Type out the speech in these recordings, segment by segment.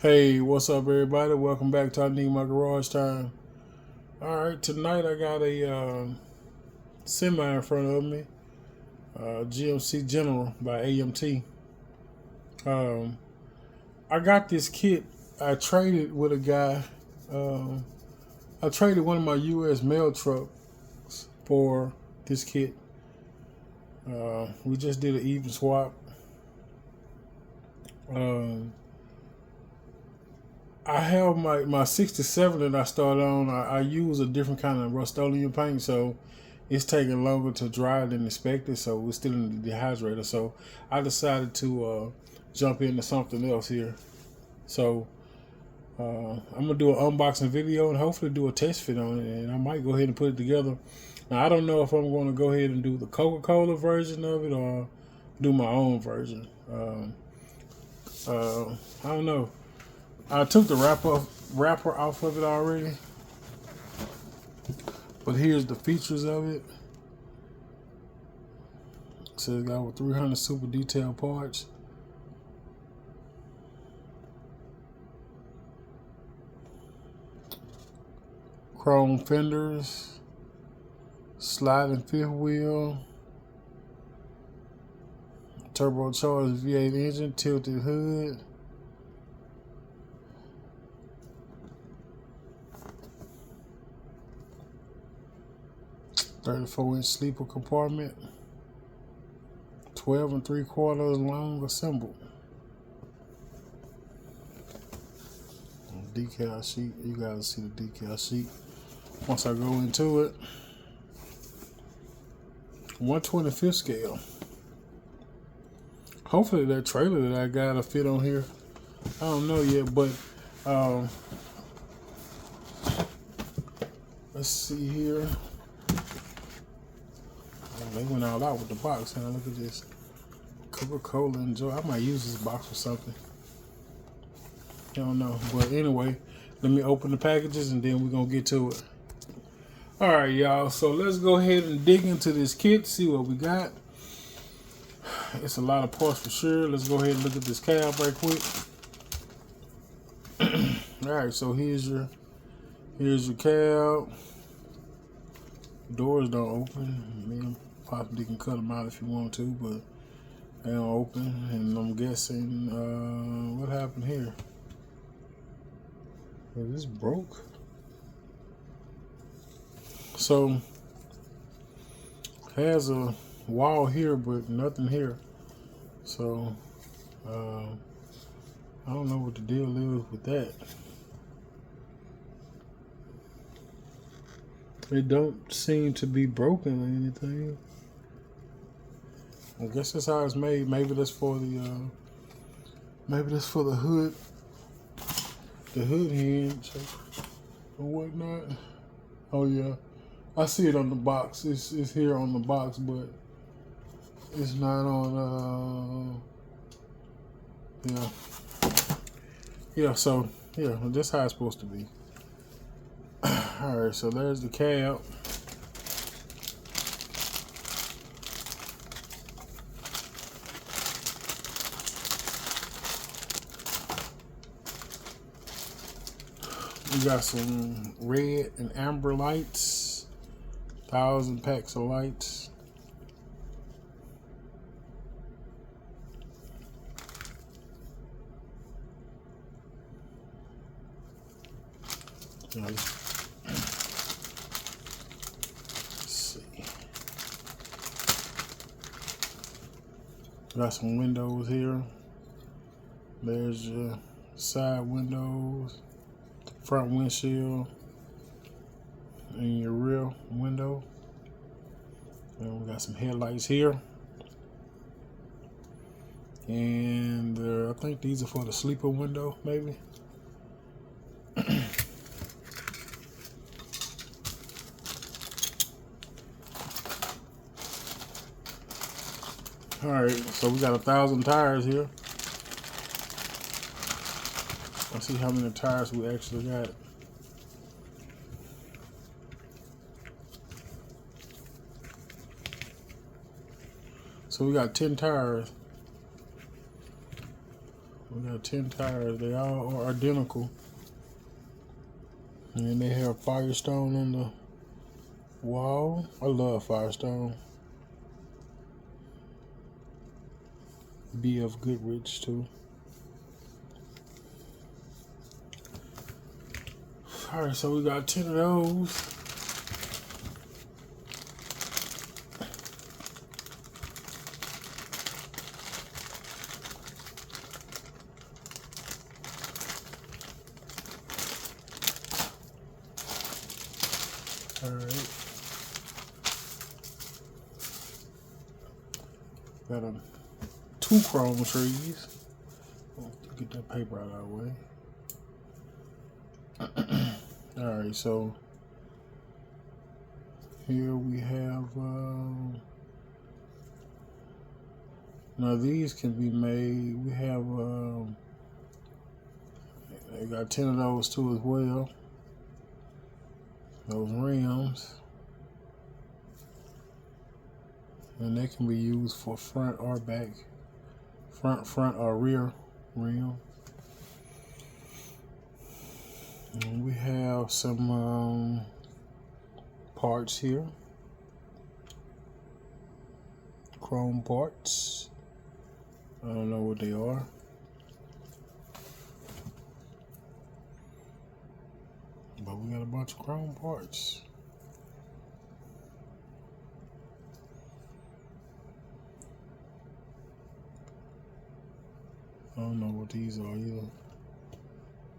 Hey, what's up, everybody? Welcome back to I Need My Garage Time. All right, tonight I got a semi in front of me, GMC General by AMT. Um, I got this kit. I traded with a guy. Um, I traded one of my U.S. mail trucks for this kit. We just did an even swap. Um, I have my 67 that I started on. I use a different kind of Rust-Oleum paint, so it's taking longer to dry than expected. So we're still in the dehydrator. So I decided to jump into something else here. So I'm gonna do an unboxing video and hopefully do a test fit on it, and I might go ahead and put it together. Now I don't know if I'm going to go ahead and do the Coca-Cola version of it or do my own version. I don't know. I took the wrapper off of it already, but here's the features of it. It says it got over 300 super detailed parts. Chrome fenders, sliding fifth wheel, turbocharged V8 engine, tilted hood. .34-inch sleeper compartment, 12 3/4 long assembled. Decal sheet, you guys see the decal sheet. Once I go into it, 1/25 scale. Hopefully that trailer that I got will fit on here. I don't know yet, but let's see here. They went all out with the box. Now look at this. Coca-Cola and Joe. I might use this box for something. I don't know. But anyway, let me open the packages and then we're going to get to it. Alright, y'all. So let's go ahead and dig into this kit, see what we got. It's a lot of parts for sure. Let's go ahead and look at this cab right quick. Alright, so here's your cab. Doors don't open. Man, possibly can cut them out if you want to, but they don't open. And I'm guessing, what happened here? Is this broke? So, has a wall here, but nothing here. So, I don't know what the deal is with that. It don't seem to be broken or anything. I guess that's how it's made. Maybe that's for the hood, hinge or whatnot. Oh yeah, I see it on the box. It's here on the box, but it's not on. Yeah. So yeah, that's how it's supposed to be. All right, so there's the cab. We got some red and amber lights, 1,000 packs of lights. Let's see. Got some windows here. There's your side windows, front windshield, and your rear window. And we got some headlights here. And I think these are for the sleeper window, maybe. All right, so we got 1,000 tires here. Let's see how many tires we actually got. So we got 10 tires. We got 10 tires. They all are identical. And then they have Firestone on the wall. I love Firestone. BF Goodrich too. Alright, so we got 10 of those. Alright. Got 2 chrome trees. Get that paper out of our way. Alright, so here we have now these can be made. We have they got 10 of those too as well. Those rims, and they can be used for front or back, front or rear rim. And we have some parts here, chrome parts. I don't know what they are. But we got a bunch of chrome parts. I don't know what these are either.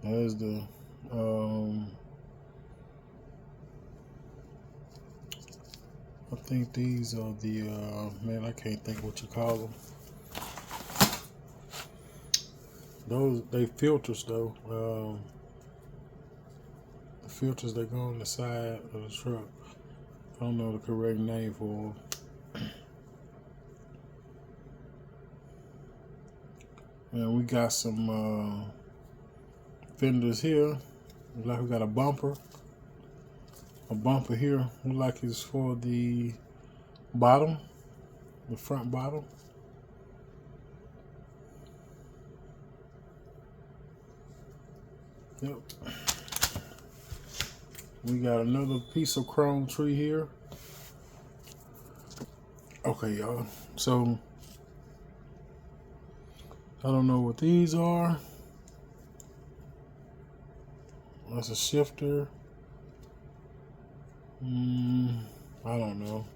There's the I think these are the man, I can't think what you call them. Those, they filters though. The filters that go on the side of the truck. I don't know the correct name for them. And we got some fenders here. Looks like we got a bumper. A bumper here. Looks like it's for the bottom, the front bottom. Yep. We got another piece of chrome tree here. Okay, y'all. So I don't know what these are. That's a shifter. I don't know.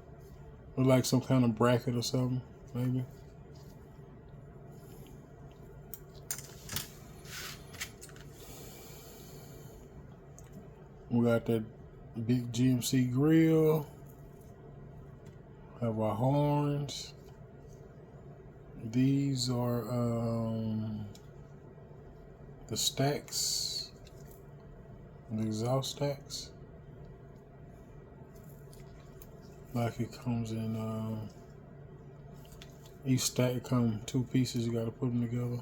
Look like some kind of bracket or something, maybe. We got that big GMC grill. Have our horns. These are the stacks, the exhaust stacks. Like it comes in each stack come 2 pieces. You got to put them together.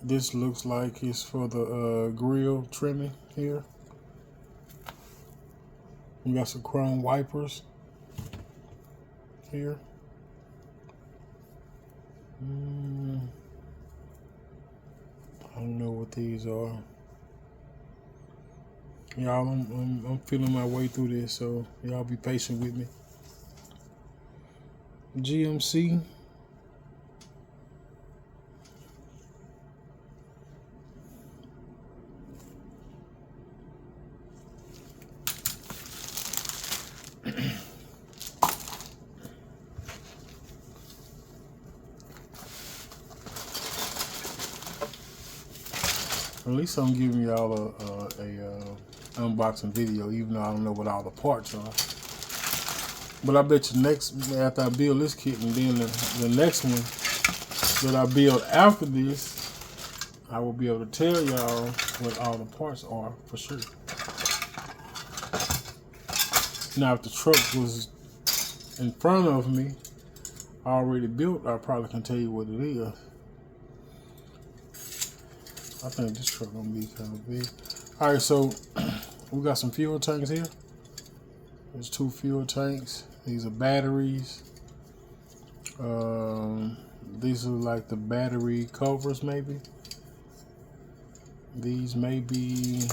This looks like it's for the grill trimming here. We got some chrome wipers here. I don't know what these are. Y'all, I'm feeling my way through this, so y'all be patient with me. GMC. At least I'm giving y'all a unboxing video, even though I don't know what all the parts are. But I bet you after I build this kit, and then the next one that I build after this, I will be able to tell y'all what all the parts are for sure. Now, if the truck was in front of me, already built, I probably can tell you what it is. I think this truck gonna be kind of big. All right, so we got some fuel tanks here. There's 2 fuel tanks. These are batteries. These are like the battery covers, maybe. These may be,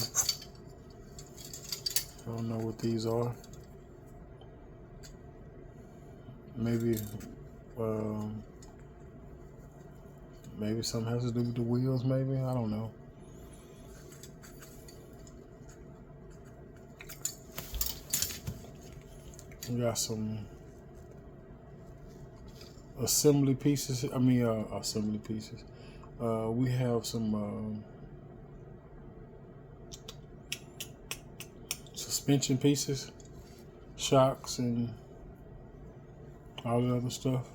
I don't know what these are. Maybe, maybe something has to do with the wheels, maybe, I don't know. We got some assembly pieces. Assembly pieces. We have some suspension pieces, shocks, and all the other stuff.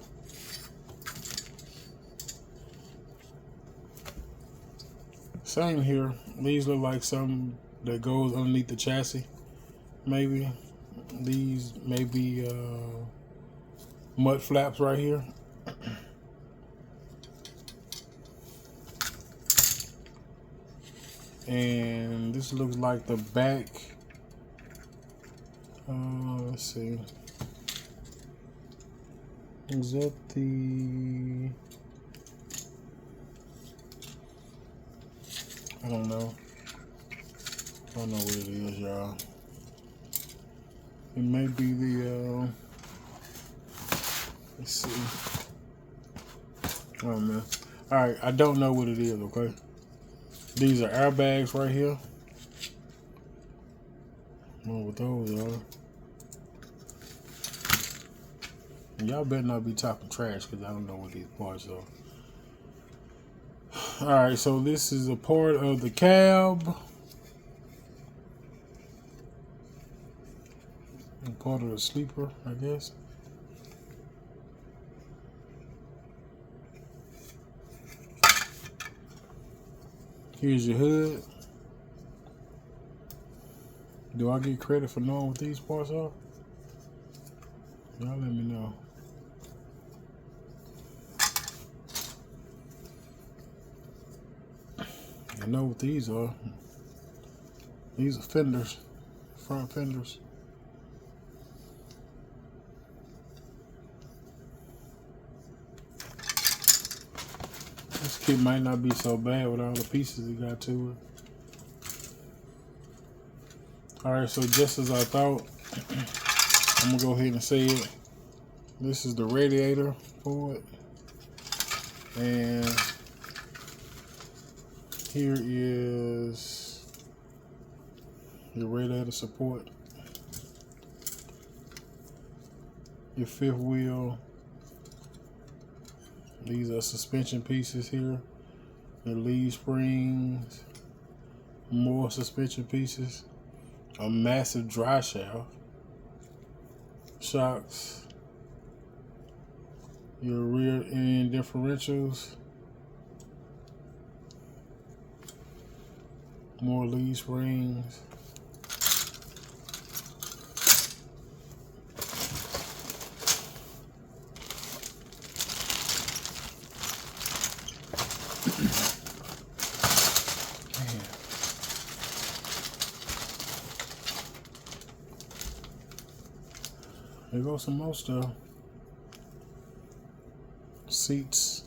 Same here. These look like something that goes underneath the chassis, maybe. These may be mud flaps right here. And this looks like the back. Let's see. Is that the... I don't know. I don't know what it is, y'all. It may be the, let's see. Oh, man. All right, I don't know what it is, okay? These are airbags right here. I don't know what those are. Y'all better not be talking trash because I don't know what these parts are. Alright, so this is a part of the cab. And part of the sleeper, I guess. Here's your hood. Do I get credit for knowing what these parts are? Y'all let me know. I know what these are. These are fenders, front fenders. This kit might not be so bad with all the pieces it got to it. Alright, so just as I thought, I'm gonna go ahead and say it. This is the radiator for it. And here is your radiator support. Your fifth wheel. These are suspension pieces here. Your lead springs. More suspension pieces. A massive dry shaft. Shocks. Your rear end differentials. More lead springs. There goes some more stuff. Seats.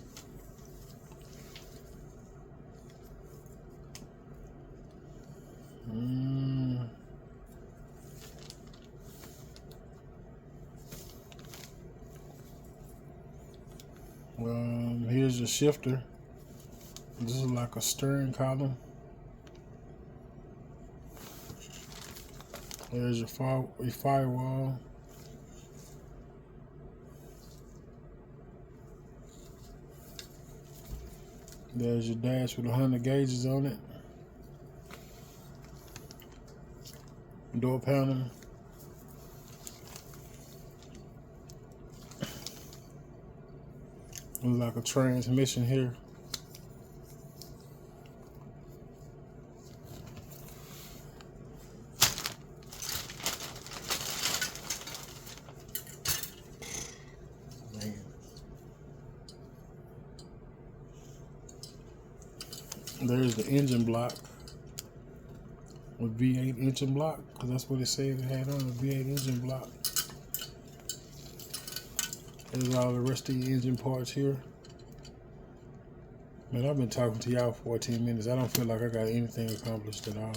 Here's your shifter. This is like a steering column. There's your firewall. There's your dash with 100 gauges on it. Door panel. Looks like a transmission here. Man. There's the engine block with V8 engine block, because that's what it said it had on the V8 engine block. There's all the rest of the engine parts here. Man, I've been talking to y'all for 14 minutes. I don't feel like I got anything accomplished at all.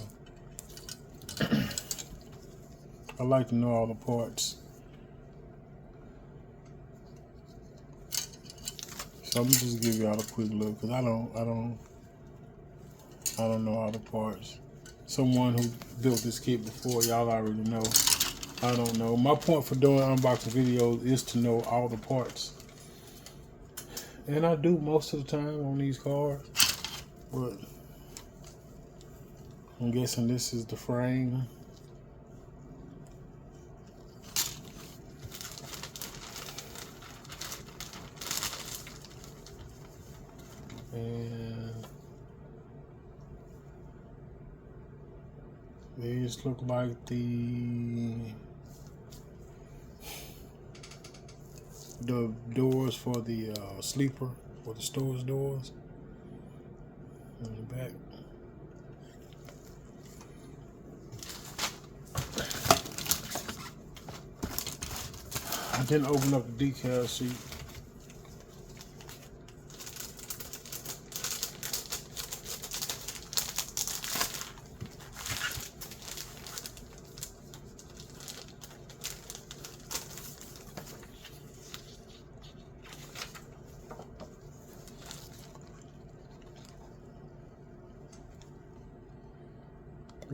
I like to know all the parts. So I'm just give y'all a quick look, because I don't know all the parts. Someone who built this kit before, y'all already know. I don't know. My point for doing unboxing videos is to know all the parts. And I do most of the time on these cars. But I'm guessing this is the frame. And these look like the doors for the sleeper, or the storage doors in the back. I didn't open up the decal sheet.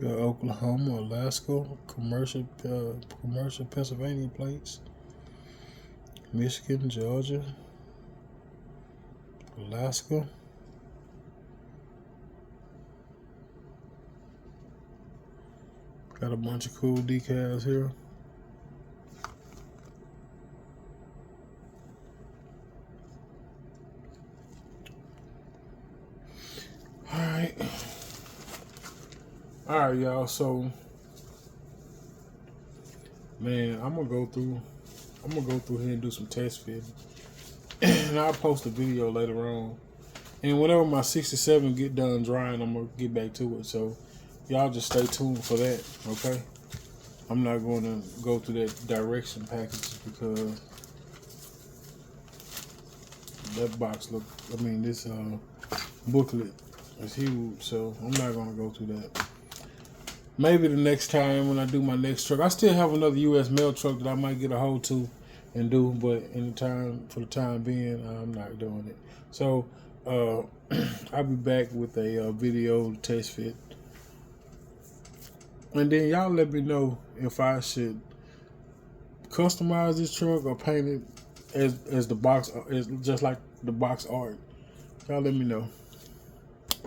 Oklahoma, Alaska, commercial Pennsylvania plates, Michigan, Georgia, Alaska, got a bunch of cool decals here. All right, y'all. So, man, I'm gonna go through here and do some test fitting, and I'll post a video later on. And whenever my 67 get done drying, I'm gonna get back to it. So, y'all just stay tuned for that, okay? I'm not going to go through that direction package because that box this booklet is huge. So I'm not going to go through that. Maybe the next time when I do my next truck. I still have another U.S. mail truck that I might get a hold to and do, but for the time being, I'm not doing it. So I'll be back with a video test fit. And then y'all let me know if I should customize this truck or paint it as the box, as just like the box art. Y'all let me know.